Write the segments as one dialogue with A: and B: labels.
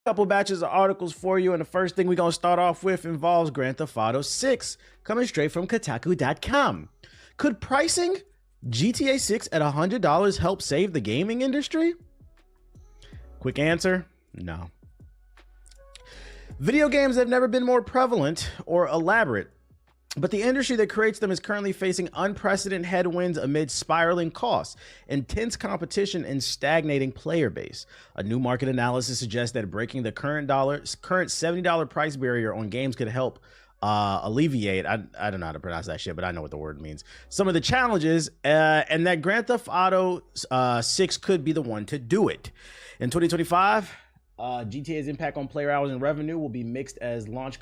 A: Couple batches of articles for you, and the first thing we're gonna start off with involves Grand Theft Auto 6, coming straight from Kotaku.com. Could pricing GTA 6 at $100 help save the gaming industry? Quick answer, no. Video games have never been more prevalent or elaborate, but the industry that creates them is currently facing unprecedented headwinds amid spiraling costs, intense competition, and stagnating player base. A new market analysis suggests that breaking the current $70 price barrier on games could help alleviate, I don't know how to pronounce that shit, but I know what the word means, some of the challenges, and that Grand Theft Auto 6 could be the one to do it. In 2025, GTA's impact on player hours and revenue will be mixed as it launches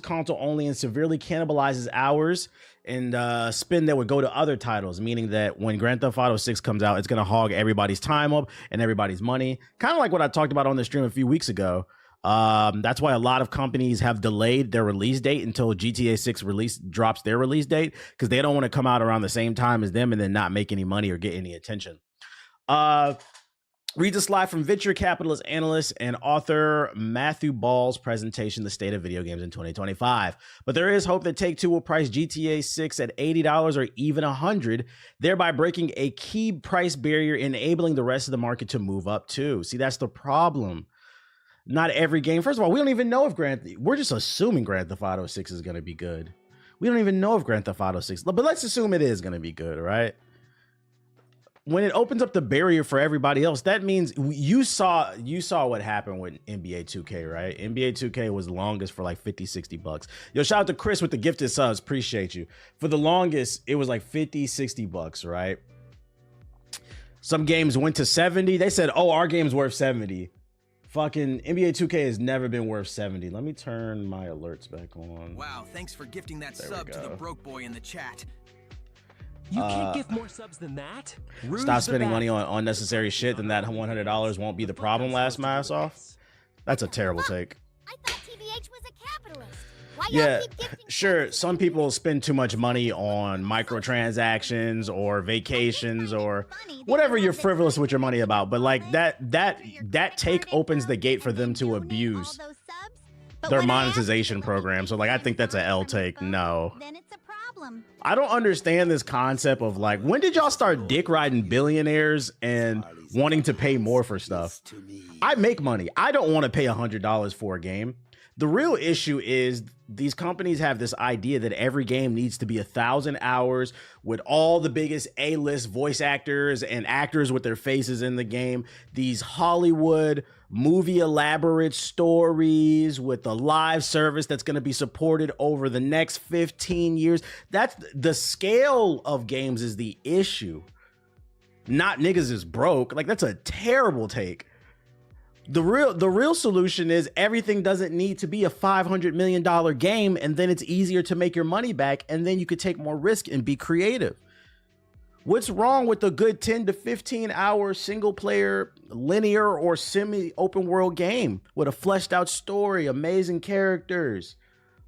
A: console only and severely cannibalizes hours and spend that would go to other titles, meaning that when Grand Theft Auto 6 comes out, it's going to hog everybody's time up and everybody's money. Kind of like what I talked about on the stream a few weeks ago. That's why a lot of companies have delayed their release date until GTA 6 drops their release date, because they don't want to come out around the same time as them and then not make any money or get any attention. Read the slide from venture capitalist analyst and author Matthew Ball's presentation, The State of Video Games in 2025. But there is hope that Take-Two will price GTA 6 at $80 or even $100, thereby breaking a key price barrier, enabling the rest of the market to move up too. See, that's the problem. Not every game. First of all, we don't even know if we're just assuming Grand Theft Auto 6 is going to be good. We don't even know if Grand Theft Auto 6, but let's assume it is going to be good, right? When it opens up the barrier for everybody else, that means you saw what happened with NBA 2K, right? NBA 2K was the longest for like 50, 60 bucks. Yo, shout out to Chris with the gifted subs. Appreciate you. For the longest, it was like 50, 60 bucks, right? Some games went to 70. They said, oh, our game's worth 70. Fucking NBA 2K has never been worth 70. Let me turn my alerts back on.
B: Wow, thanks for gifting that sub to the broke boy in the chat.
C: You can't give more subs than that.
A: Stop spending money on unnecessary shit, then that $100 won't be the problem. Last mass off. That's a terrible take.
D: I thought TBH was a capitalist. Why
A: Yeah,
D: y'all keep gifting
A: sure. Some people spend too much money on microtransactions or vacations or whatever you're frivolous with your money about. But like that take opens the gate for them to abuse their monetization program. So like, I think that's an L take. No.
D: Then it's a problem.
A: I don't understand this concept of like, when did y'all start dick riding billionaires and wanting to pay more for stuff? I make money. I don't want to pay $100 for a game. The real issue is these companies have this idea that every game needs to be 1,000 hours with all the biggest A-list voice actors and actors with their faces in the game. These Hollywood movie elaborate stories with a live service that's going to be supported over the next 15 years. That's the scale of games is the issue. Not niggas is broke. Like, that's a terrible take. The real solution is everything doesn't need to be a $500 million game, and then it's easier to make your money back, and then you could take more risk and be creative. What's wrong with a good 10 to 15 hour single player linear or semi open world game with a fleshed out story, amazing characters,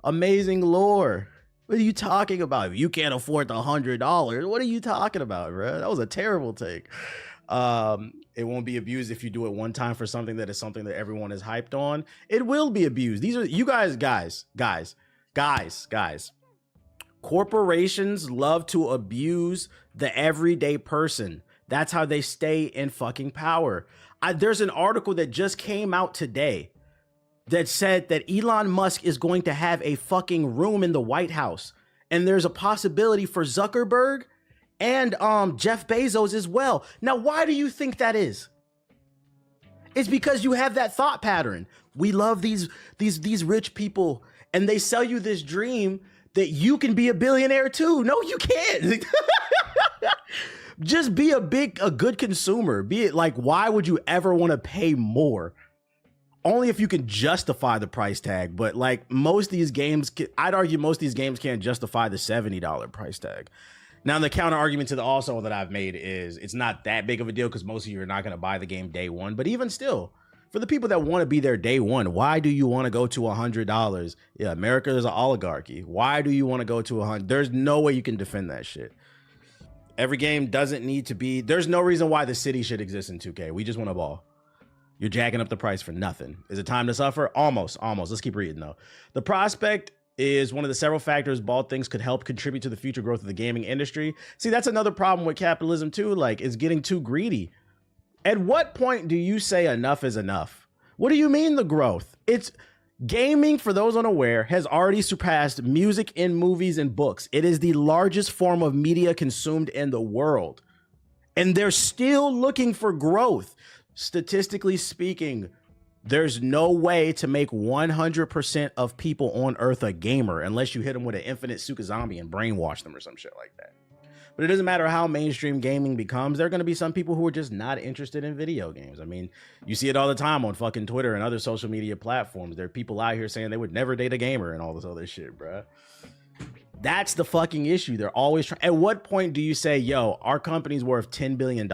A: amazing lore? What are you talking about? If you can't afford the $100, what are you talking about, bro? That was a terrible take. It won't be abused if you do it one time for something that is something that everyone is hyped on. It will be abused. These are you guys. Corporations love to abuse the everyday person. That's how they stay in fucking power. There's an article that just came out today that said that Elon Musk is going to have a fucking room in the White House. And there's a possibility for Zuckerberg and Jeff Bezos as well. Now, why do you think that is? It's because you have that thought pattern. We love these rich people, and they sell you this dream that you can be a billionaire too. No, you can't. Just be a good consumer. Be it like, why would you ever want to pay more? Only if you can justify the price tag. But like most of these games, I'd argue most of these games can't justify the $70 price tag. Now, the counter argument to the also that I've made is it's not that big of a deal because most of you are not going to buy the game day one. But even still, for the people that want to be there day one, why do you want to go to $100? Yeah, America is an oligarchy. Why do you want to go to 100? There's no way you can defend that shit. Every game doesn't need to be. There's no reason why the city should exist in 2K. We just want a ball. You're jacking up the price for nothing. Is it time to suffer? Almost. Let's keep reading though. The prospect is one of the several factors Bald thinks could help contribute to the future growth of the gaming industry. See, that's another problem with capitalism too. Like, it's getting too greedy. At what point do you say enough is enough? What do you mean the growth? It's gaming, for those unaware, has already surpassed music in movies and books. It is the largest form of media consumed in the world. And they're still looking for growth. Statistically speaking, there's no way to make 100% of people on Earth a gamer unless you hit them with an infinite Suka zombie and brainwash them or some shit like that. But it doesn't matter how mainstream gaming becomes. There are going to be some people who are just not interested in video games. I mean, you see it all the time on fucking Twitter and other social media platforms. There are people out here saying they would never date a gamer and all this other shit, bruh. That's the fucking issue. They're always trying. At what point do you say, yo, our company's worth $10 billion?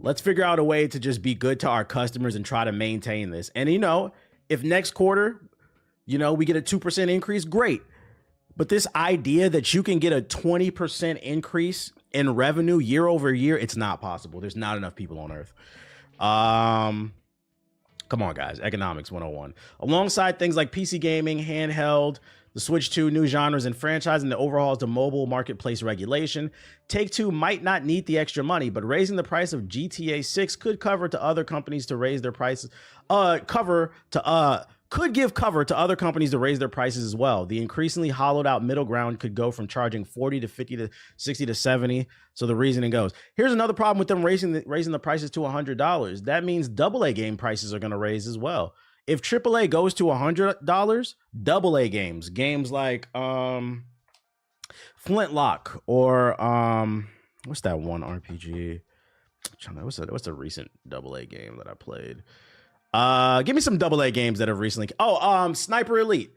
A: Let's figure out a way to just be good to our customers and try to maintain this. And, you know, if next quarter, you know, we get a 2% increase, great. But this idea that you can get a 20% increase in revenue year over year, it's not possible. There's not enough people on Earth. Come on, guys. Economics 101. Alongside things like PC gaming, handheld, the switch to new genres and franchising, the overhauls to mobile marketplace regulation, Take-Two might not need the extra money, but raising the price of GTA 6 could cover to other companies to raise their prices, could give cover to other companies to raise their prices as well. The increasingly hollowed out middle ground could go from charging 40 to 50 to 60 to 70. So the reasoning goes. Here's another problem with them raising the prices to $100. That means AA game prices are going to raise as well. If AAA goes to $100, AA games like Flintlock or what's that one RPG? What's the recent AA game that I played? Give me some AA games that have recently. Sniper Elite.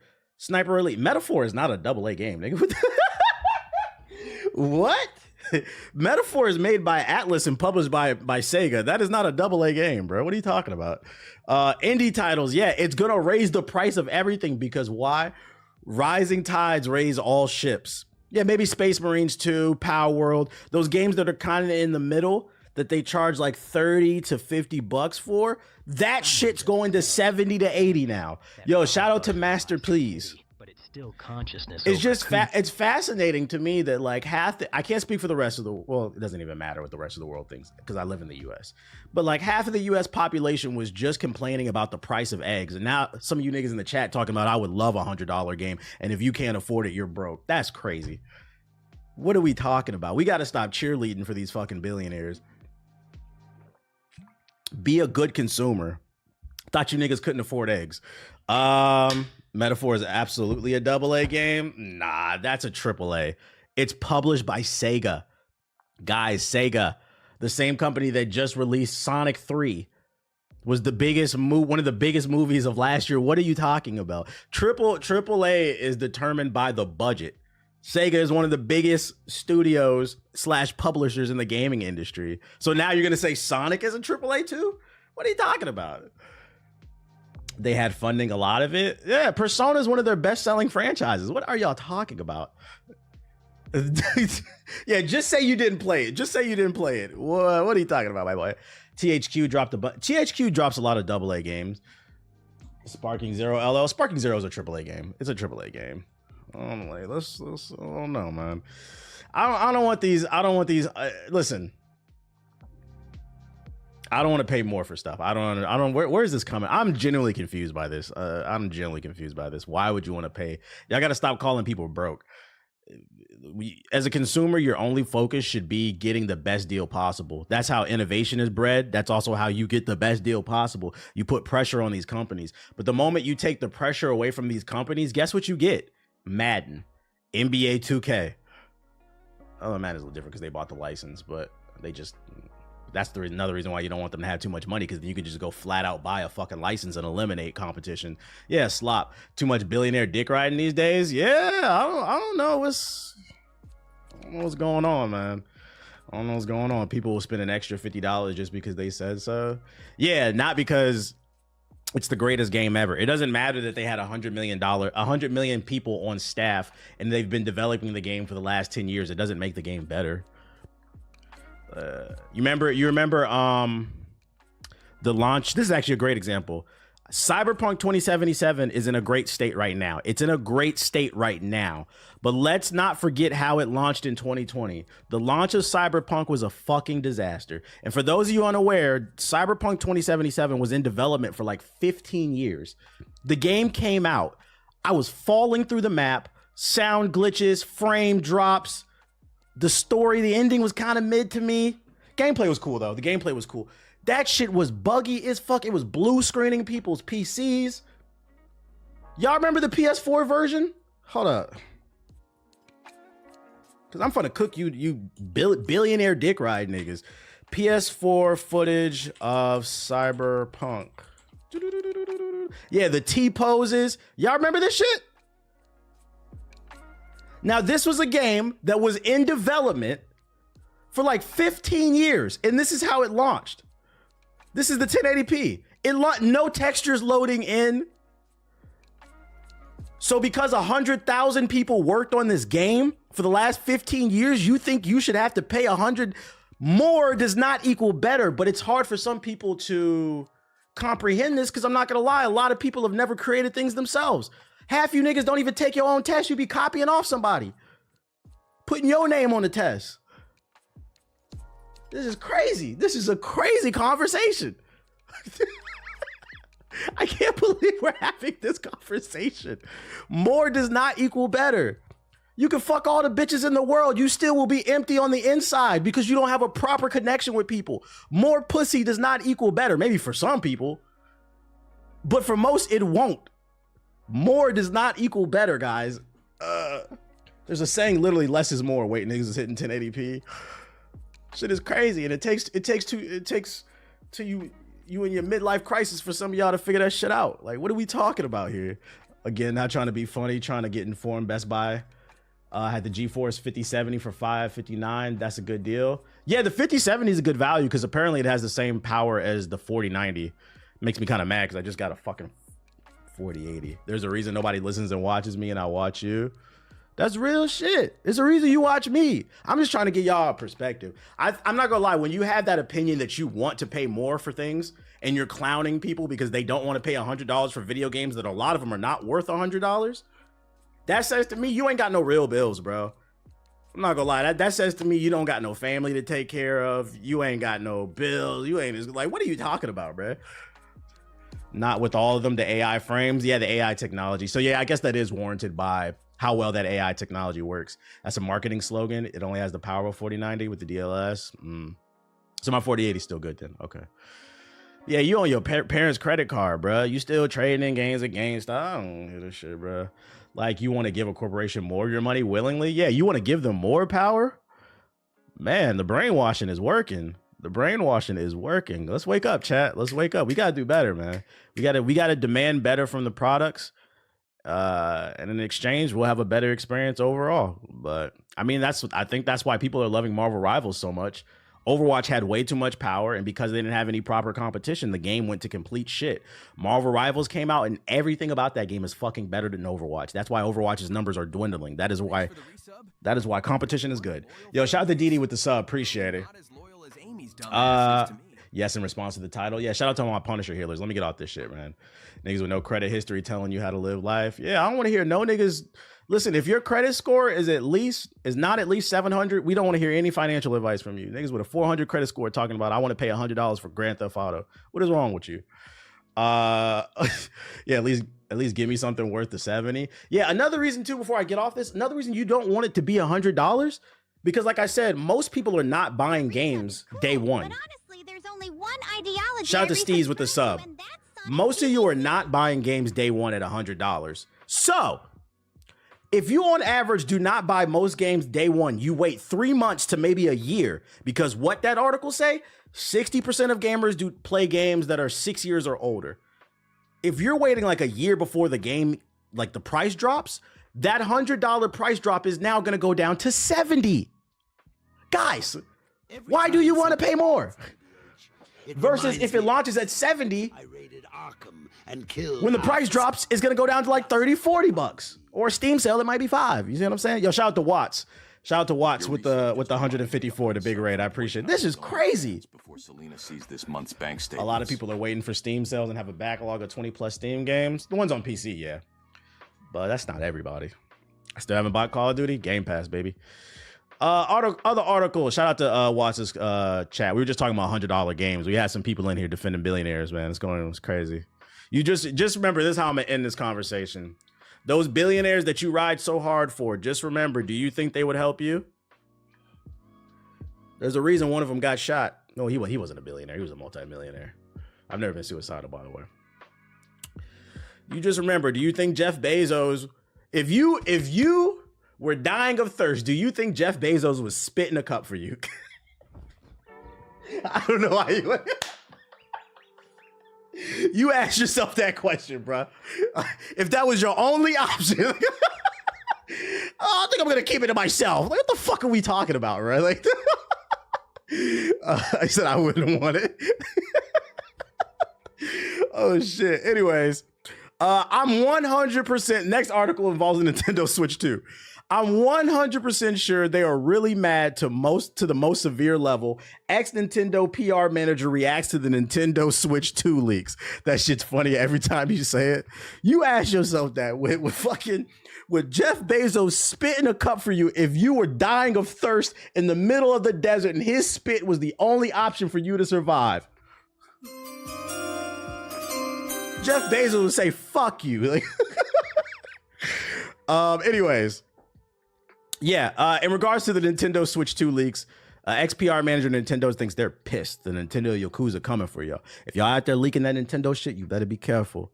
A: Metaphor is not a AA game, nigga. What? Metaphor is made by Atlas and published by Sega. That is not a AA game, bro. What are you talking about? Indie titles, yeah, it's gonna raise the price of everything because why? Rising tides raise all ships. Yeah, maybe Space Marines 2, Power World, those games that are kind of in the middle that they charge like 30 to 50 bucks for. That shit's going to 70 to 80 now. Yo, shout out to Master Please.
C: Still consciousness.
A: It's just it's fascinating to me that like I can't speak for the rest of the well, it doesn't even matter what the rest of the world thinks because I live in the US. But like half of the US population was just complaining about the price of eggs. And now some of you niggas in the chat talking about I would love $100 game and if you can't afford it, you're broke. That's crazy. What are we talking about? We got to stop cheerleading for these fucking billionaires. Be a good consumer. Thought you niggas couldn't afford eggs. Metaphor is absolutely a AA game. Nah, that's a AAA. It's published by Sega. Guys, Sega, the same company that just released Sonic 3, was the biggest one of the biggest movies of last year. What are you talking about? AAA is determined by the budget. Sega is one of the biggest studios / publishers in the gaming industry. So now you're gonna say Sonic is a AAA too? What are you talking about? They had funding, a lot of it. Yeah, Persona is one of their best-selling franchises. What are y'all talking about? Yeah, just say you didn't play it. What are you talking about, my boy? THQ dropped THQ drops a lot of AA games. Sparking Zero LL. Sparking Zero is a AAA game. It's a AAA game. Let's I don't know, man. I don't want these. Listen. I don't want to pay more for stuff. Where is this coming? I'm genuinely confused by this. Why would you want to pay? Y'all got to stop calling people broke. As a consumer, your only focus should be getting the best deal possible. That's how innovation is bred. That's also how you get the best deal possible. You put pressure on these companies. But the moment you take the pressure away from these companies, guess what you get? Madden, NBA 2K. Oh, Madden's a little different because they bought the license, but they just... That's another reason why you don't want them to have too much money, because you could just go flat out buy a fucking license and eliminate competition. Yeah, slop. Too much billionaire dick riding these days. Yeah, I don't know what's going on, man. I don't know what's going on. People will spend an extra $50 just because they said so. Yeah, not because it's the greatest game ever. It doesn't matter that they had $100 million people on staff and they've been developing the game for the last 10 years. It doesn't make the game better. You remember the launch. This is actually a great example. Cyberpunk 2077 is in a great state right now. It's in a great state right now. But let's not forget how it launched in 2020. The launch of Cyberpunk was a fucking disaster. And for those of you unaware, Cyberpunk 2077 was in development for like 15 years. The game came out. I was falling through the map, sound glitches, frame drops. The story, the ending was kind of mid to me. Gameplay was cool though. The gameplay was cool. That shit was buggy as fuck. It was blue screening people's PCs. Y'all remember the PS4 version? Hold up. Cause I'm finna cook you billionaire dick ride niggas. PS4 footage of Cyberpunk. Yeah, the T poses. Y'all remember this shit? Now, this was a game that was in development for like 15 years, and this is how it launched. This is the 1080p. No textures loading in. So because 100,000 people worked on this game for the last 15 years, you think you should have to pay 100 more does not equal better, but it's hard for some people to comprehend this because I'm not gonna lie, a lot of people have never created things themselves. Half you niggas don't even take your own test. You be copying off somebody, putting your name on the test. This is crazy. This is a crazy conversation. I can't believe we're having this conversation. More does not equal better. You can fuck all the bitches in the world. You still will be empty on the inside because you don't have a proper connection with people. More pussy does not equal better. Maybe for some people, but for most it won't. More does not equal better, guys. There's a saying, literally less is more. Wait, niggas is hitting 1080p. Shit is crazy, and it takes to you in your midlife crisis for some of y'all to figure that shit out. Like, what are we talking about here? Again, not trying to be funny, trying to get informed. Best Buy had the GeForce 5070 for $559. That's a good deal. Yeah, the 5070 is a good value because apparently it has the same power as the 4090. Makes me kind of mad because I just got a fucking 4080. There's a reason nobody listens and watches me and I watch you. That's real shit. It's a reason you watch me. I'm just trying to get y'all a perspective. I'm not gonna lie, when you have that opinion that you want to pay more for things and you're clowning people because they don't want to pay $100 for video games that a lot of them are not worth $100, that says to me you ain't got no real bills, bro. I'm not gonna lie, that says to me you don't got no family to take care of. You ain't got no bills. You ain't like, what are you talking about, bro? Not with all of them, the AI frames. Yeah, the AI technology. So yeah, I guess that is warranted by how well that AI technology works. That's a marketing slogan. It only has the power of 4090 with the DLS. So my 4080 is still good then. Okay. Yeah, you on your parents' credit card, bro. You still trading in games at GameStop. I don't hear this shit, bro. Like, you want to give a corporation more of your money willingly? Yeah, you want to give them more power? Man, the brainwashing is working. The brainwashing is working. Let's wake up, chat. Let's wake up. We gotta do better, man. We gotta demand better from the products. And in exchange, we'll have a better experience overall. But I mean, I think that's why people are loving Marvel Rivals so much. Overwatch had way too much power, and because they didn't have any proper competition, the game went to complete shit. Marvel Rivals came out, and everything about that game is fucking better than Overwatch. That's why Overwatch's numbers are dwindling. That is why competition is good. Yo, shout out to Didi with the sub. Appreciate it. Yes, in response to the title. Yeah, shout out to all my Punisher healers. Let me get off this shit, man. Niggas with no credit history telling you how to live life. Yeah, I don't want to hear no niggas. Listen, if your credit score is not at least 700, we don't want to hear any financial advice from you. Niggas with a 400 credit score talking about, I want to pay $100 for Grand Theft Auto. What is wrong with you? Yeah, at least give me something worth the 70. Yeah, another reason too, before I get off this, another reason you don't want it to be $100, because like I said, most people are not buying games day one.
D: But honestly, there's only one ideology.
A: Shout out to Steez with the sub. Most of you are not buying games day one at $100. So if you on average do not buy most games day one, you wait 3 months to maybe a year, because what that article say, 60% of gamers do play games that are 6 years or older. If you're waiting like a year before the game, like the price drops, that $100 price drop is now going to go down to 70. Guys, why do you want to pay more? Versus if it launches at 70, when the price drops, it's going to go down to like 30, 40 bucks. Or a Steam sale, it might be $5. You see what I'm saying? Yo, shout out to Watts. Shout out to Watts with the 154, the big raid. I appreciate it. This is crazy.
E: Before Selena sees this month's bank
A: A
E: statements.
A: lot of people are waiting for Steam sales and have a backlog of 20 plus Steam games. The ones on PC, yeah. But that's not everybody. I still haven't bought Call of Duty. Game Pass, baby. Other article. Shout out to Watts' chat. We were just talking about $100 games. We had some people in here defending billionaires, man. It's crazy. You just remember this is how I'm gonna end this conversation. Those billionaires that you ride so hard for, just remember, do you think they would help you? There's a reason one of them got shot. No, he wasn't a billionaire. He was a multimillionaire. I've never been suicidal, by the way. You just remember, do you think Jeff Bezos, if you were dying of thirst, do you think Jeff Bezos was spitting a cup for you? I don't know why you... You ask yourself that question, bro. If that was your only option, I think I'm gonna keep it to myself. Like, what the fuck are we talking about, right? Like, I said I wouldn't want it. Oh shit. Anyways, I'm 100%. Next article involves the Nintendo Switch 2. I'm 100% sure they are really mad to the most severe level. Ex-Nintendo PR manager reacts to the Nintendo Switch 2 leaks. That shit's funny every time you say it. You ask yourself that with Jeff Bezos spitting a cup for you if you were dying of thirst in the middle of the desert and his spit was the only option for you to survive. Jeff Bezos would say, fuck you. Like, anyways. Yeah, in regards to the Nintendo Switch 2 leaks, ex-PR manager Nintendo thinks they're pissed. The Nintendo Yakuza coming for y'all. If y'all out there leaking that Nintendo shit, you better be careful.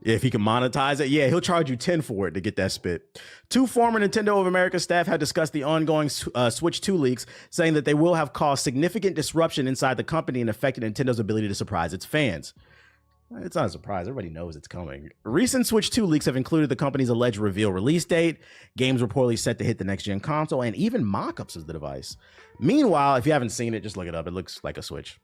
A: If he can monetize it, yeah, he'll charge you 10 for it to get that spit. 2 former Nintendo of America staff have discussed the ongoing Switch 2 leaks, saying that they will have caused significant disruption inside the company and affected Nintendo's ability to surprise its fans. It's not a surprise. Everybody knows it's coming. Recent Switch 2 leaks have included the company's alleged reveal release date, games reportedly set to hit the next-gen console, and even mock-ups of the device. Meanwhile, if you haven't seen it, just look it up. It looks like a Switch.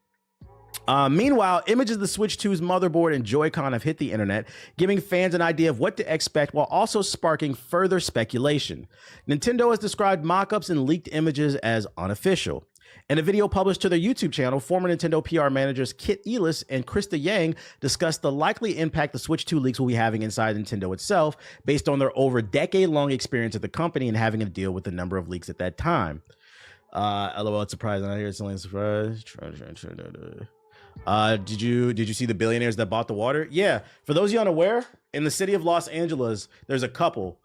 A: Meanwhile, images of the Switch 2's motherboard and Joy-Con have hit the internet, giving fans an idea of what to expect while also sparking further speculation. Nintendo has described mock-ups and leaked images as unofficial. In a video published to their YouTube channel, former Nintendo PR managers Kit Elis and Krista Yang discussed the likely impact the Switch 2 leaks will be having inside Nintendo itself, based on their over decade-long experience at the company and having to deal with the number of leaks at that time. LOL, it's surprising. I hear it's only a surprise. Did you see the billionaires that bought the water? Yeah. For those of you unaware, in the city of Los Angeles, there's a couple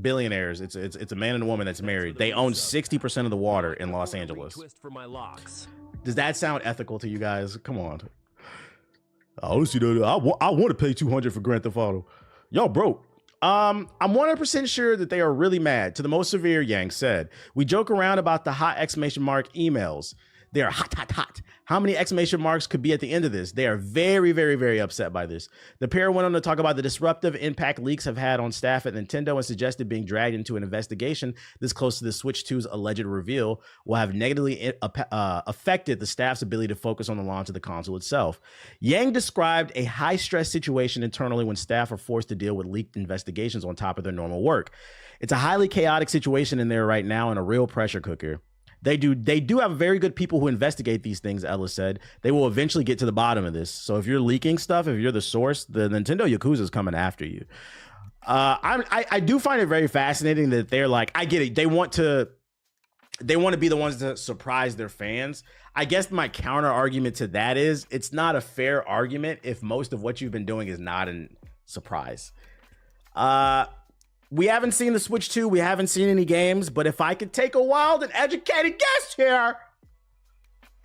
A: billionaires. It's a man and a woman that's married. They own 60% of the water in Los Angeles. Does that sound ethical to you guys? Come on. I don't see that. I want to pay $200 for Grand Theft Auto. Y'all broke. I'm 100% sure that they are really mad. To the most severe, Yang said. We joke around about the hot exclamation mark emails. They are hot, hot, hot. How many exclamation marks could be at the end of this? They are very, very, very upset by this. The pair went on to talk about the disruptive impact leaks have had on staff at Nintendo and suggested being dragged into an investigation this close to the Switch 2's alleged reveal will have negatively affected the staff's ability to focus on the launch of the console itself. Yang described a high-stress situation internally when staff are forced to deal with leaked investigations on top of their normal work. It's a highly chaotic situation in there right now and a real pressure cooker. They do have very good people who investigate these things, Ellis said. They will eventually get to the bottom of this. So if you're leaking stuff, if you're the source, the Nintendo Yakuza is coming after you. I do find it very fascinating that they're like, I get it. They want to be the ones to surprise their fans. I guess my counter argument to that is it's not a fair argument if most of what you've been doing is not a surprise. We haven't seen the Switch 2. We haven't seen any games. But if I could take a wild and educated guess here,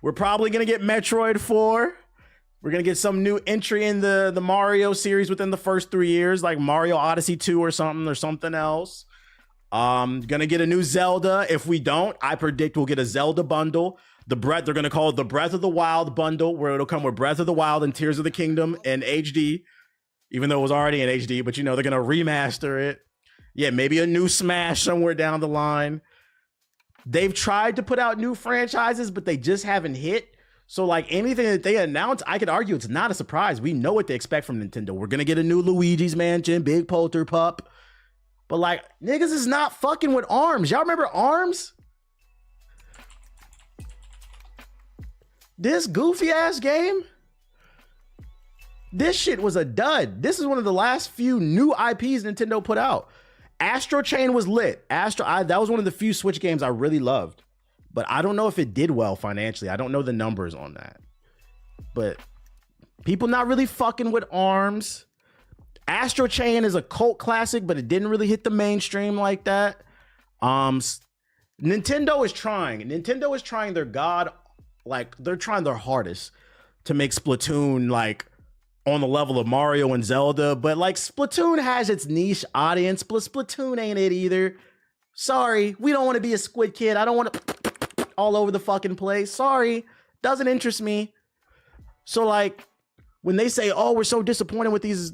A: we're probably going to get Metroid 4. We're going to get some new entry in the Mario series within the first 3 years, like Mario Odyssey 2 or something else. Going to get a new Zelda. If we don't, I predict we'll get a Zelda bundle. They're going to call it the Breath of the Wild bundle, where it'll come with Breath of the Wild and Tears of the Kingdom in HD, even though it was already in HD. But, they're going to remaster it. Yeah, maybe a new Smash somewhere down the line. They've tried to put out new franchises, but they just haven't hit. So, like, anything that they announce, I could argue it's not a surprise. We know what they expect from Nintendo. We're going to get a new Luigi's Mansion, Big Polter Pup. But like, niggas is not fucking with ARMS. Y'all remember ARMS? This goofy ass game? This shit was a dud. This is one of the last few new IPs Nintendo put out. Astro Chain was lit. That was one of the few Switch games I really loved. But I don't know if it did well financially. I don't know the numbers on that. But people not really fucking with ARMS. Astro Chain is a cult classic, but it didn't really hit the mainstream like that. Nintendo is trying. Nintendo is trying their they're trying their hardest to make Splatoon like on the level of Mario and Zelda, but like Splatoon has its niche audience, but Splatoon ain't it either. Sorry, we don't want to be a Squid Kid. I don't want to all over the fucking place. Sorry, doesn't interest me. So like when they say, "Oh, we're so disappointed with these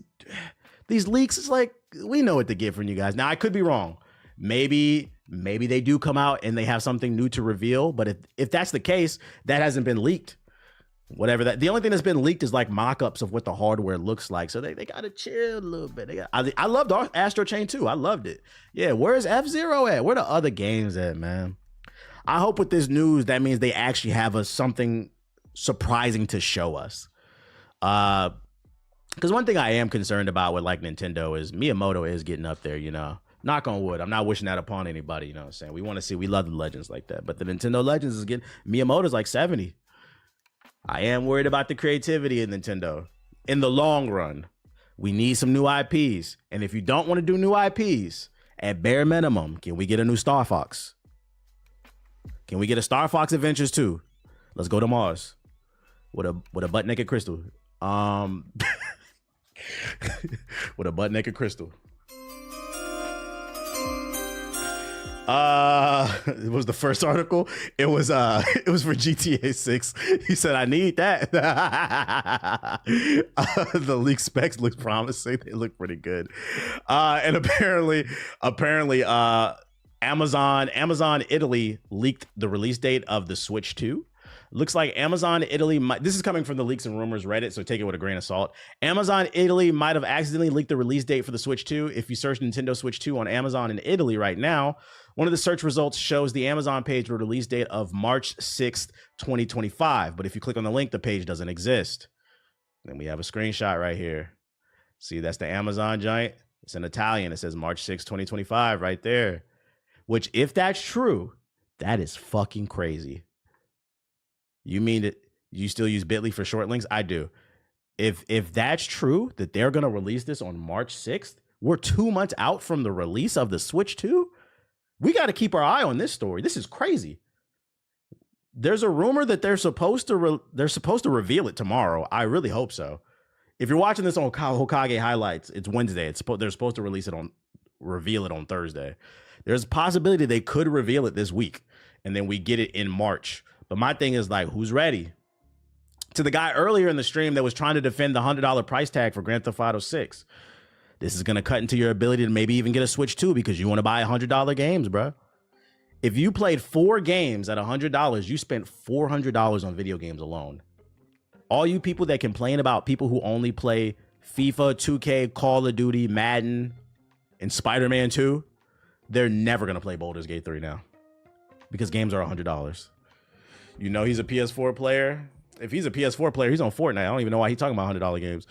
A: leaks," it's like we know what to get from you guys. Now I could be wrong. Maybe they do come out and they have something new to reveal, but if that's the case, that hasn't been leaked. Whatever that, the only thing that's been leaked is like mock-ups of what the hardware looks like. So they gotta chill a little bit. I loved Astro Chain too. I loved it. Yeah, where's F-Zero at? Where the other games at, man? I hope with this news that means they actually have something surprising to show us. Because one thing I am concerned about with like Nintendo is Miyamoto is getting up there, you know. Knock on wood. I'm not wishing that upon anybody, you know what I'm saying? We love the legends like that. But the Nintendo Legends is getting, Miyamoto's like 70. I am worried about the creativity in Nintendo. In the long run, we need some new IPs. And if you don't want to do new IPs, at bare minimum, can we get a new Star Fox? Can we get a Star Fox Adventures 2? Let's go to Mars. With a butt naked crystal. With a butt naked crystal. It was the first article. It was for GTA 6. He said, I need that. The leaked specs look promising. They look pretty good. And apparently Amazon Italy leaked the release date of the Switch 2. Looks like Amazon Italy this is coming from the leaks and rumors Reddit, so take it with a grain of salt. Amazon Italy might have accidentally leaked the release date for the Switch 2. If you search Nintendo Switch 2 on Amazon in Italy right now, one of the search results shows the Amazon page with a release date of March 6th, 2025. But if you click on the link, the page doesn't exist. Then we have a screenshot right here. See, that's the Amazon giant. It's in Italian. It says March 6th, 2025 right there. Which, if that's true, that is fucking crazy. You mean that you still use Bitly for short links? I do. If that's true, that they're going to release this on March 6th, we're 2 months out from the release of the Switch 2. We got to keep our eye on this story. This is crazy. There's a rumor that they're supposed to reveal it tomorrow. I really hope so. If you're watching this on Hokage Highlights, it's Wednesday. They're supposed to reveal it on Thursday. There's a possibility they could reveal it this week, and then we get it in March. But my thing is like, who's ready? To the guy earlier in the stream that was trying to defend the $100 price tag for Grand Theft Auto 6. This is going to cut into your ability to maybe even get a Switch 2 because you want to buy $100 games, bro. If you played 4 games at $100, you spent $400 on video games alone. All you people that complain about people who only play FIFA, 2K, Call of Duty, Madden, and Spider-Man 2, they're never going to play Baldur's Gate 3 now because games are $100. You know he's a PS4 player. If he's a PS4 player, he's on Fortnite. I don't even know why he's talking about $100 games.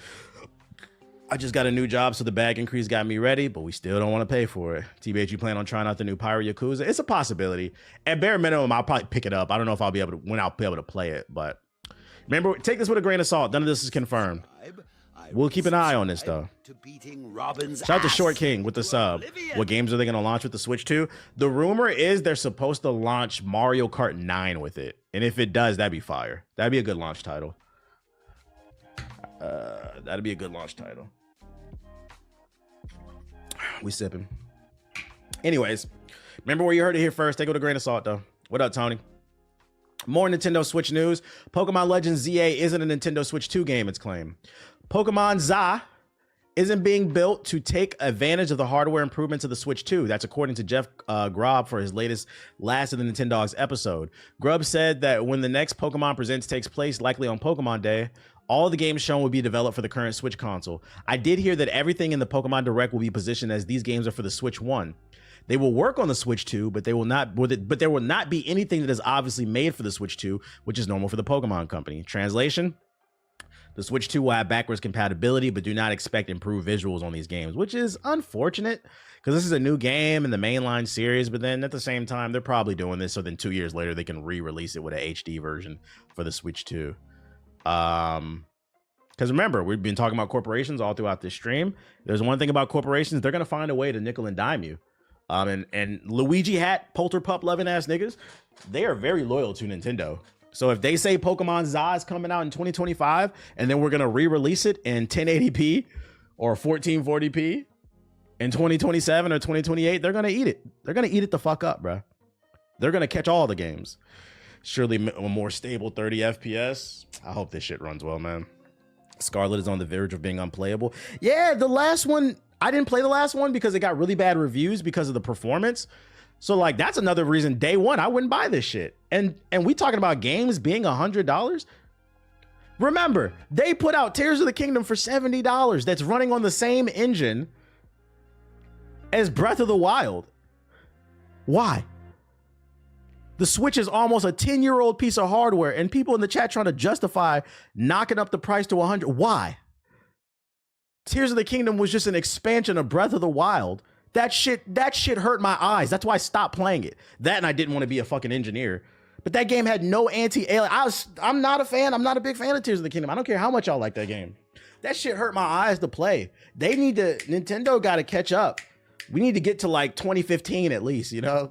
A: I just got a new job, so the bag increase got me ready, but we still don't want to pay for it. TBH, you plan on trying out the new Pyro Yakuza? It's a possibility. At bare minimum, I'll probably pick it up. I don't know if I'll be able to play it, but remember, take this with a grain of salt. None of this is confirmed. We'll keep an eye on this, though. Shout out to Short King with the sub. What games are they going to launch with the Switch 2? The rumor is they're supposed to launch Mario Kart 9 with it. And if it does, that'd be fire. That'd be a good launch title. That'd be a good launch title. We sipping. Anyways, remember where you heard it here first. Take it with a grain of salt, though. What up, Tony? More Nintendo Switch news. Pokemon Legends ZA isn't a Nintendo Switch 2 game, it's claimed. Pokemon ZA isn't being built to take advantage of the hardware improvements of the Switch 2. That's according to Jeff Grubb for his latest Last of the Nintendogs episode. Grubb said that when the next Pokemon Presents takes place, likely on Pokemon Day, All the games shown will be developed for the current Switch console. I did hear that everything in the Pokemon Direct will be positioned as these games are for the Switch 1. They will work on the Switch 2, but there will not be anything that is obviously made for the Switch 2, which is normal for the Pokemon company. Translation: the Switch 2 will have backwards compatibility, but do not expect improved visuals on these games, which is unfortunate because this is a new game in the mainline series, but then at the same time, they're probably doing this so then 2 years later, they can re-release it with an HD version for the Switch 2. Because remember, we've been talking about corporations all throughout this stream. There's one thing about corporations, they're going to find a way to nickel and dime you. And Luigi hat, polter pup loving ass niggas, they are very loyal to Nintendo. So if they say Pokemon ZA is coming out in 2025 and then we're going to re-release it in 1080p or 1440p in 2027 or 2028, they're going to eat it. They're going to eat it the fuck up, bro. They're going to catch all the games. Surely a more stable 30 FPS. I hope this shit runs well, man. Scarlet is on the verge of being unplayable. Yeah, the last one, I didn't play the last one because it got really bad reviews because of the performance. So like, that's another reason day one, I wouldn't buy this shit. And we talking about games being $100. Remember, they put out Tears of the Kingdom for $70 that's running on the same engine as Breath of the Wild. Why? The Switch is almost a 10-year-old piece of hardware, and people in the chat trying to justify knocking up the price to 100. Why? Tears of the Kingdom was just an expansion of Breath of the Wild. That shit hurt my eyes. That's why I stopped playing it. That, and I didn't want to be a fucking engineer. But that game had no anti-alien. I'm not a fan. I'm not a big fan of Tears of the Kingdom. I don't care how much y'all like that game. That shit hurt my eyes to play. Nintendo got to catch up. We need to get to like 2015 at least, you know?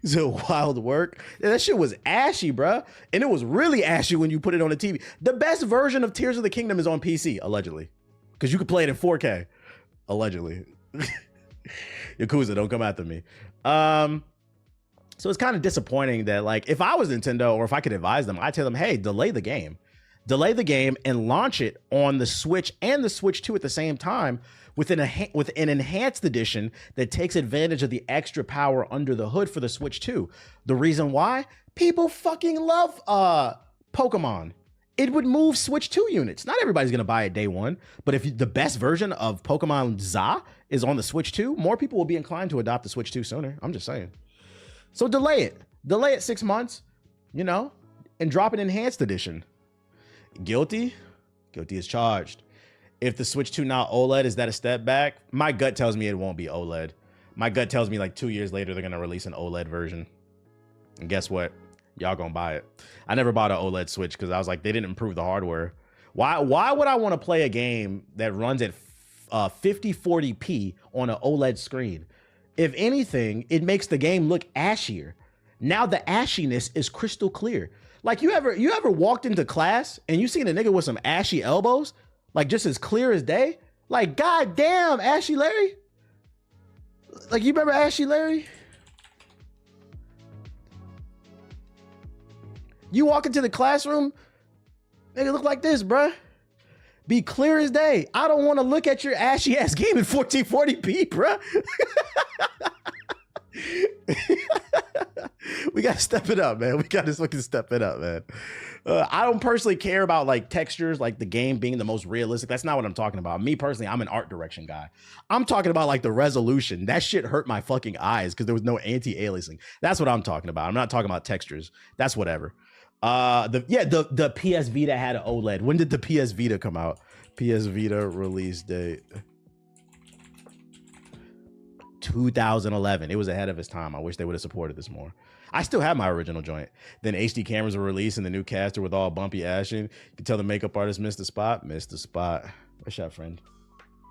A: It's a wild work. Yeah, that shit was ashy, bruh. And it was really ashy when you put it on the TV. The best version of Tears of the Kingdom is on PC, allegedly. Because you could play it in 4K. Allegedly. Yakuza, don't come after me. So it's kind of disappointing that, like, if I was Nintendo or if I could advise them, I'd tell them, hey, delay the game. Delay the game and launch it on the Switch and the Switch 2 at the same time with an enhanced edition that takes advantage of the extra power under the hood for the Switch 2. The reason why? People fucking love Pokemon. It would move Switch 2 units. Not everybody's going to buy it day one, but if the best version of Pokemon ZA is on the Switch 2, more people will be inclined to adopt the Switch 2 sooner. I'm just saying. So delay it. Delay it 6 months, you know, and drop an enhanced edition. Guilty? Guilty is charged. If the Switch 2 now OLED, is that a step back? My gut tells me it won't be OLED. My gut tells me like 2 years later, they're going to release an OLED version. And guess what? Y'all gonna buy it. I never bought an OLED Switch because I was like, they didn't improve the hardware. Why would I want to play a game that runs at 5040p on an OLED screen? If anything, it makes the game look ashier. Now the ashiness is crystal clear. Like you ever walked into class and you seen a nigga with some ashy elbows, like just as clear as day? Like, goddamn, Ashy Larry. Like, you remember Ashy Larry? You walk into the classroom, nigga look like this, bruh. Be clear as day. I don't want to look at your ashy ass game in 1440p, bruh. We gotta step it up, man. We gotta fucking step it up, man. I don't personally care about like textures, like the game being the most realistic. That's not what I'm talking about. Me personally, I'm an art direction guy. I'm talking about like the resolution. That shit hurt my fucking eyes because there was no anti-aliasing. That's what I'm talking about. I'm not talking about textures. That's whatever. The PS Vita had an OLED. When did the PS Vita come out? PS Vita release date 2011. It was ahead of its time. I wish they would have supported this more. I still have my original joint. Then HD cameras were released and the new caster with all bumpy ashing. You can tell the makeup artist missed the spot. Missed the spot. What's up, friend?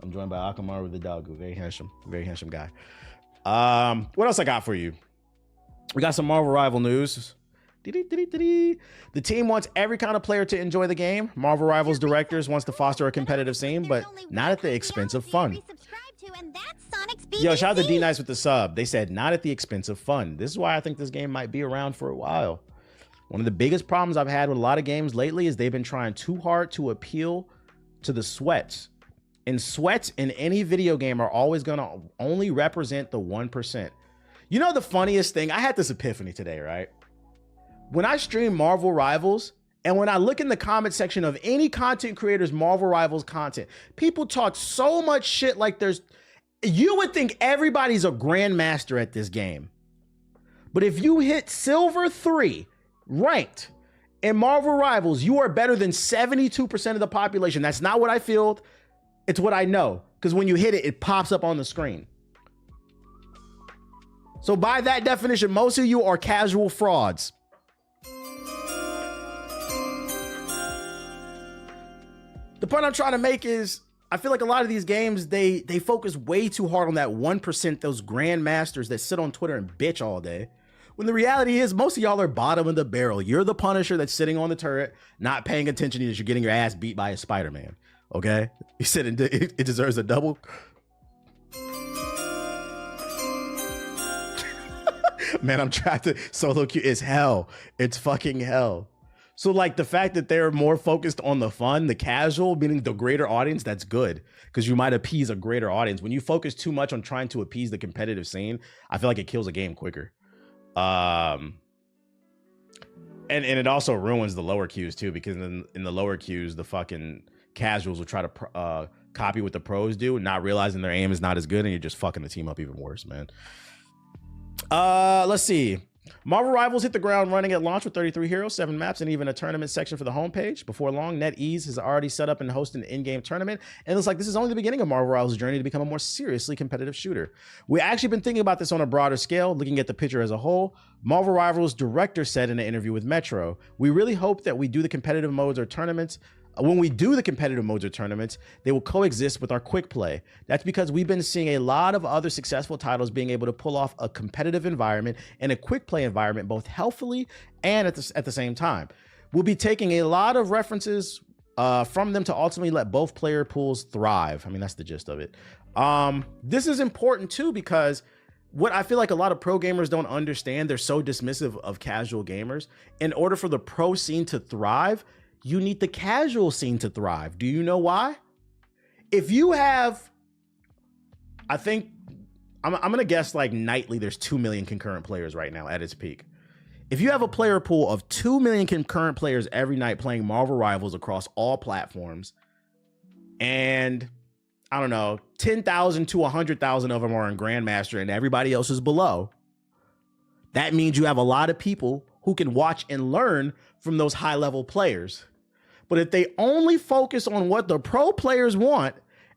A: I'm joined by Akamaru with the dog. Very handsome guy. What else I got for you? We got some Marvel Rival news. The team wants every kind of player to enjoy the game. Marvel Rivals directors wants to foster a competitive scene, but not at the expense of fun. Yo, shout out to D-Nice with the sub. They said not at the expense of fun. This is why I think this game might be around for a while. One of the biggest problems I've had with a lot of games lately is they've been trying too hard to appeal to the sweats. And sweats in any video game are always going to only represent the 1%. You know the funniest thing? I had this epiphany today, right? When I stream Marvel Rivals And when I look in the comment section of any content creators Marvel Rivals content, people talk so much shit like you would think everybody's a grandmaster at this game. But if you hit Silver 3 ranked in Marvel Rivals, you are better than 72% of the population. That's not what I feel. It's what I know. Because when you hit it, it pops up on the screen. So by that definition, most of you are casual frauds. The point I'm trying to make is, I feel like a lot of these games, they focus way too hard on that 1%, those grandmasters that sit on Twitter and bitch all day. When the reality is, most of y'all are bottom of the barrel. You're the Punisher that's sitting on the turret, not paying attention as you're getting your ass beat by a Spider-Man. Okay? You said it deserves a double. Man, I'm trying to solo queue. It's hell. It's fucking hell. So like the fact that they're more focused on the fun, the casual, meaning the greater audience, that's good because you might appease a greater audience. When you focus too much on trying to appease the competitive scene, I feel like it kills a game quicker. And it also ruins the lower queues too, because in the lower queues, the fucking casuals will try to copy what the pros do, not realizing their aim is not as good, and you're just fucking the team up even worse, man. Let's see. Marvel Rivals hit the ground running at launch with 33 heroes, 7 maps, and even a tournament section for the homepage. Before long, NetEase has already set up and hosted an in-game tournament, and it looks like this is only the beginning of Marvel Rivals' journey to become a more seriously competitive shooter. We've actually been thinking about this on a broader scale, looking at the picture as a whole. Marvel Rivals director said in an interview with Metro, "We really hope that we do the competitive modes or tournaments. When we do the competitive modes or tournaments, they will coexist with our quick play. That's because we've been seeing a lot of other successful titles being able to pull off a competitive environment and a quick play environment both healthily and at the same time. We'll be taking a lot of references from them to ultimately let both player pools thrive." I mean, that's the gist of it. This is important too, because what I feel like a lot of pro gamers don't understand, they're so dismissive of casual gamers. In order for the pro scene to thrive, you need the casual scene to thrive. Do you know why? If you have, I think, I'm going to guess like nightly, there's 2 million concurrent players right now at its peak. If you have a player pool of 2 million concurrent players every night playing Marvel Rivals across all platforms, and I don't know, 10,000 to 100,000 of them are in Grandmaster and everybody else is below, that means you have a lot of people who can watch and learn from those high-level players. But if they only focus on what the pro players want,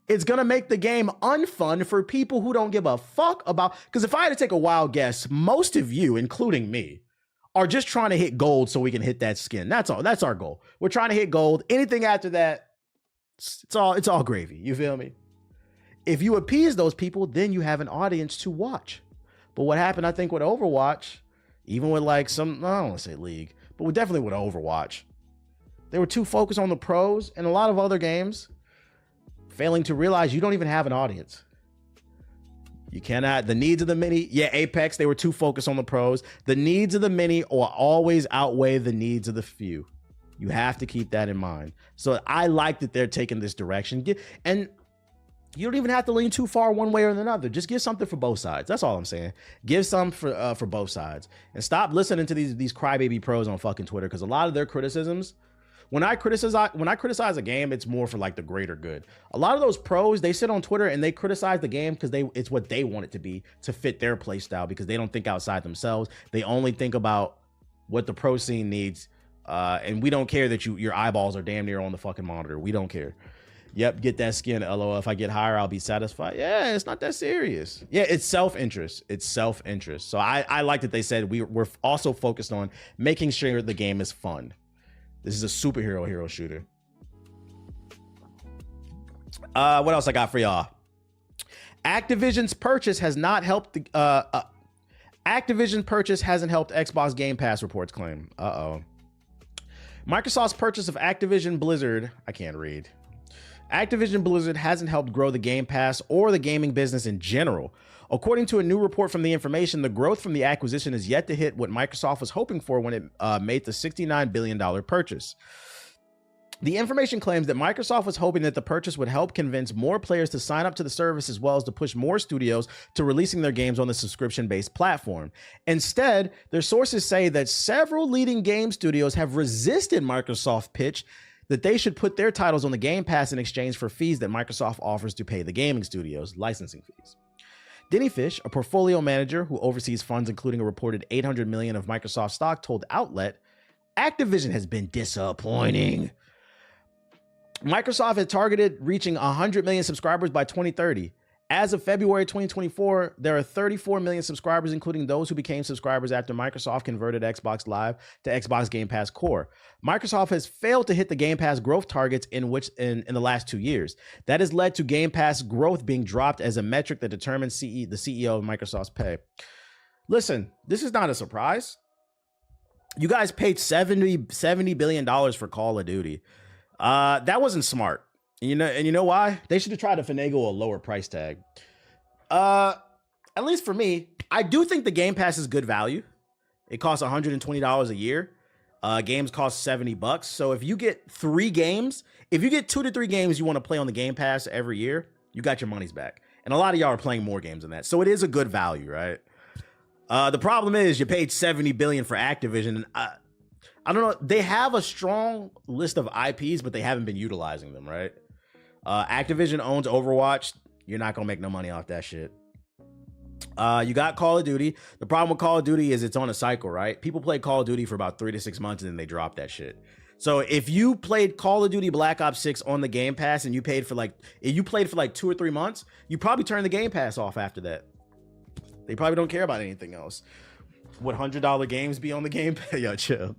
A: it's going to make the game unfun for people who don't give a fuck about... Because if I had to take a wild guess, most of you, including me, are just trying to hit gold so we can hit that skin. That's all. That's our goal. We're trying to hit gold. Anything after that, it's all gravy. You feel me? If you appease those people, then you have an audience to watch. But what happened, I think, with Overwatch, even with like some... I don't want to say League, but definitely with Overwatch, they were too focused on the pros, and a lot of other games failing to realize you don't even have an audience. You cannot, the needs of the many, yeah, Apex, they were too focused on the pros. The needs of the many will always outweigh the needs of the few. You have to keep that in mind. So I like that they're taking this direction. And you don't even have to lean too far one way or another. Just give something for both sides. That's all I'm saying. Give some for both sides. And stop listening to these crybaby pros on fucking Twitter, because a lot of their criticisms, when I criticize a game, it's more for like the greater good. A lot of those pros, they sit on Twitter and they criticize the game because it's what they want it to be to fit their play style, because they don't think outside themselves. They only think about what the pro scene needs. And we don't care that your eyeballs are damn near on the fucking monitor. We don't care. Yep, get that skin, LOL. If I get higher, I'll be satisfied. Yeah, it's not that serious. Yeah, it's self-interest. It's self-interest. So I like that they said we're also focused on making sure the game is fun. This is a superhero hero shooter. What else I got for y'all? Activision's purchase has not helped Activision purchase hasn't helped Xbox Game Pass, reports claim. Microsoft's purchase of Activision Blizzard, I can't read. Activision Blizzard hasn't helped grow the Game Pass or the gaming business in general. According to a new report from The Information, the growth from the acquisition is yet to hit what Microsoft was hoping for when it made the $69 billion purchase. The information claims that Microsoft was hoping that the purchase would help convince more players to sign up to the service, as well as to push more studios to releasing their games on the subscription-based platform. Instead, their sources say that several leading game studios have resisted Microsoft's pitch that they should put their titles on the Game Pass in exchange for fees that Microsoft offers to pay the gaming studios, licensing fees. Denny Fish, a portfolio manager who oversees funds including a reported $800 million of Microsoft stock, told Outlet, Activision has been disappointing. Microsoft had targeted reaching 100 million subscribers by 2030. As of February 2024, there are 34 million subscribers, including those who became subscribers after Microsoft converted Xbox Live to Xbox Game Pass Core. Microsoft has failed to hit the Game Pass growth targets in the last 2 years. That has led to Game Pass growth being dropped as a metric that determines the CEO of Microsoft's pay. Listen, this is not a surprise. You guys paid $70 billion for Call of Duty. That wasn't smart. You know why? They should have tried to finagle a lower price tag. At least for me, I do think the Game Pass is good value. It costs $120 a year. Games cost $70. So if you get 3 games, if you get 2 to 3 games you want to play on the Game Pass every year, you got your money's back. And a lot of y'all are playing more games than that. So it is a good value, right? The problem is you paid $70 billion for Activision. And I don't know. They have a strong list of IPs, but they haven't been utilizing them, right? Activision owns Overwatch. You're not going to make no money off that shit. You got Call of Duty. The problem with Call of Duty is it's on a cycle, right? People play Call of Duty for about 3 to 6 months and then they drop that shit. So if you played Call of Duty Black Ops 6 on the Game Pass and you played for like 2 or 3 months, you probably turn the Game Pass off after that. They probably don't care about anything else. Would $100 games be on the Game Pass? Yo, chill.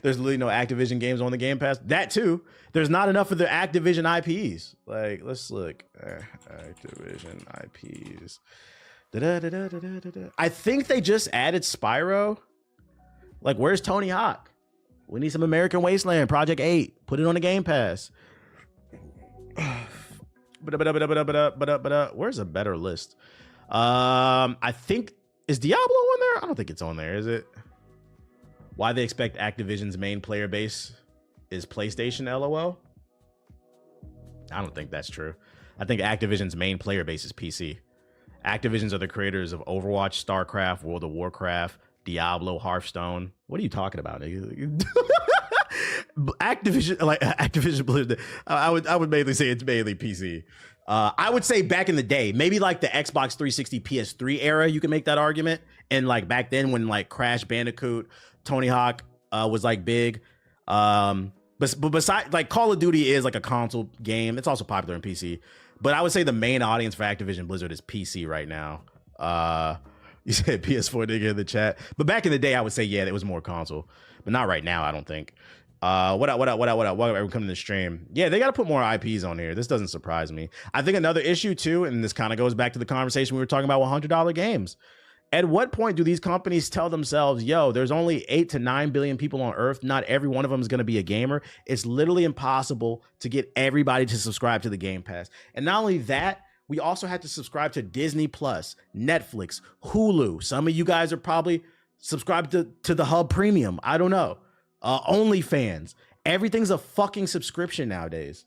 A: There's literally no Activision games on the Game Pass. That too. There's not enough of the Activision IPs. Like, let's look. Activision IPs. I think they just added Spyro. Like, where's Tony Hawk? We need some American Wasteland, Project 8. Put it on the Game Pass. Where's a better list? I think, is Diablo on there? I don't think it's on there, is it? Why they expect Activision's main player base is PlayStation, LOL? I don't think that's true. I think Activision's main player base is PC. Activisions are the creators of Overwatch, StarCraft, World of Warcraft, Diablo, Hearthstone. What are you talking about, nigga? Activision Blizzard. I would mainly say it's mainly PC. I would say back in the day, maybe like the Xbox 360 PS3 era, you can make that argument. And like back then when like Crash Bandicoot, Tony Hawk was like big. But besides, like Call of Duty is like a console game. It's also popular in PC. But I would say the main audience for Activision Blizzard is PC right now. You said PS4 nigga in the chat. But back in the day, I would say, yeah, it was more console. But not right now, I don't think. What up? Welcome to the stream. Yeah, they got to put more IPs on here. This doesn't surprise me. I think another issue too, and this kind of goes back to the conversation we were talking about with $100 games. At what point do these companies tell themselves, yo, there's only 8 to 9 billion people on Earth. Not every one of them is going to be a gamer. It's literally impossible to get everybody to subscribe to the Game Pass. And not only that, we also have to subscribe to Disney Plus, Netflix, Hulu. Some of you guys are probably subscribed to the Hub Premium. I don't know. OnlyFans. Everything's a fucking subscription nowadays.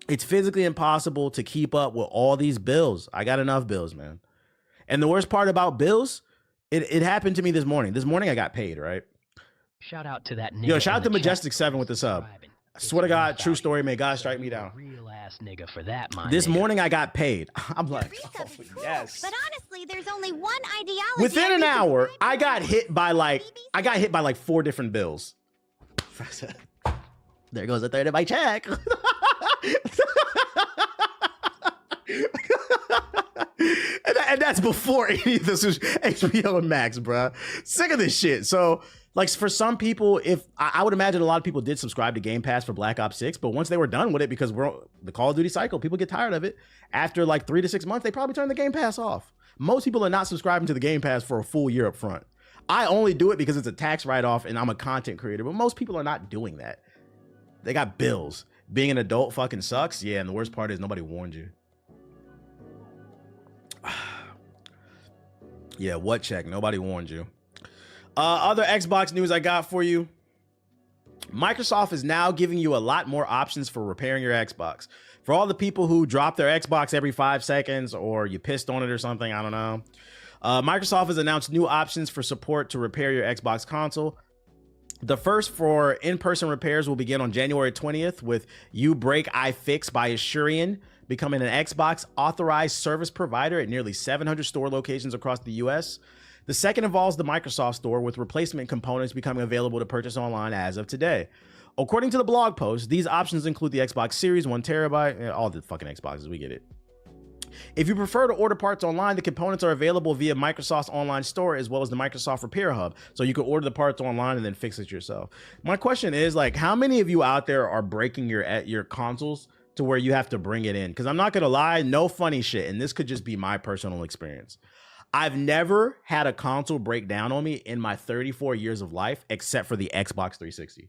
A: It's physically impossible to keep up with all these bills. I got enough bills, man. And the worst part about bills, it happened to me this morning. This morning I got paid, right?
C: Shout out to that nigga.
A: Yo, shout out to Majestic7 with the sub. I swear to God, true story, may God strike me down.
C: Real ass nigga for that, my
A: This
C: nigga.
A: morning I got paid. I'm like, oh, yes.
D: But honestly, there's only one ideology.
A: Within an hour, I got hit by like 4 different bills. There goes a third of my check. and that's before any of this was HBO and Max, bro. Sick of this shit. So, like, for some people, if I would imagine a lot of people did subscribe to Game Pass for Black Ops 6, but once they were done with it, because we're the Call of Duty cycle, people get tired of it. After like 3 to 6 months, they probably turn the Game Pass off. Most people are not subscribing to the Game Pass for a full year up front. I only do it because it's a tax write-off and I'm a content creator, but most people are not doing that. They got bills. Being an adult fucking sucks. Yeah, and the worst part is nobody warned you. Yeah, what check? Nobody warned you. Other Xbox news I got for you. Microsoft is now giving you a lot more options for repairing your Xbox. For all the people who drop their Xbox every 5 seconds or you pissed on it or something, I don't know. Microsoft has announced new options for support to repair your Xbox console. The first for in-person repairs will begin on January 20th with You Break, I Fix by Asurion becoming an Xbox authorized service provider at nearly 700 store locations across the US. The second involves the Microsoft Store, with replacement components becoming available to purchase online as of today. According to the blog post, these options include the Xbox Series, 1 terabyte, all the fucking Xboxes, we get it. If you prefer to order parts online, the components are available via Microsoft's online store as well as the Microsoft Repair Hub. So you can order the parts online and then fix it yourself. My question is, like, how many of you out there are breaking your consoles to where you have to bring it in? Because I'm not going to lie, no funny shit. And this could just be my personal experience. I've never had a console break down on me in my 34 years of life, except for the Xbox 360.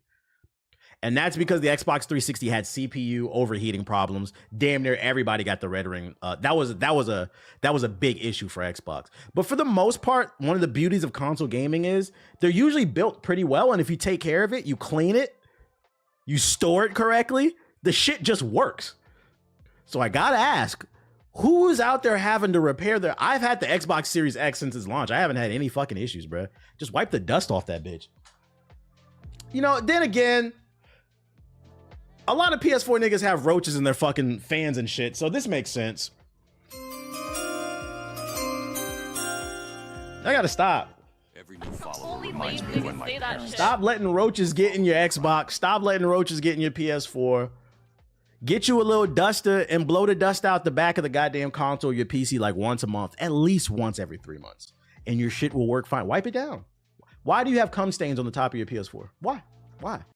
A: And that's because the Xbox 360 had CPU overheating problems. Damn near everybody got the red ring. That was a big issue for Xbox. But for the most part, one of the beauties of console gaming is they're usually built pretty well. And if you take care of it, you clean it, you store it correctly, the shit just works. So I gotta ask, who is out there having to repair their... I've had the Xbox Series X since its launch. I haven't had any fucking issues, bro. Just wipe the dust off that bitch. You know, then again, a lot of PS4 niggas have roaches in their fucking fans and shit, so this makes sense. I gotta stop.
E: Every new follower reminds me of when my parents...
A: Stop letting roaches get in your Xbox. Stop letting roaches get in your PS4. Get you a little duster and blow the dust out the back of the goddamn console, your PC, like once a month, at least once every 3 months, and your shit will work fine. Wipe it down. Why do you have cum stains on the top of your PS4? Why?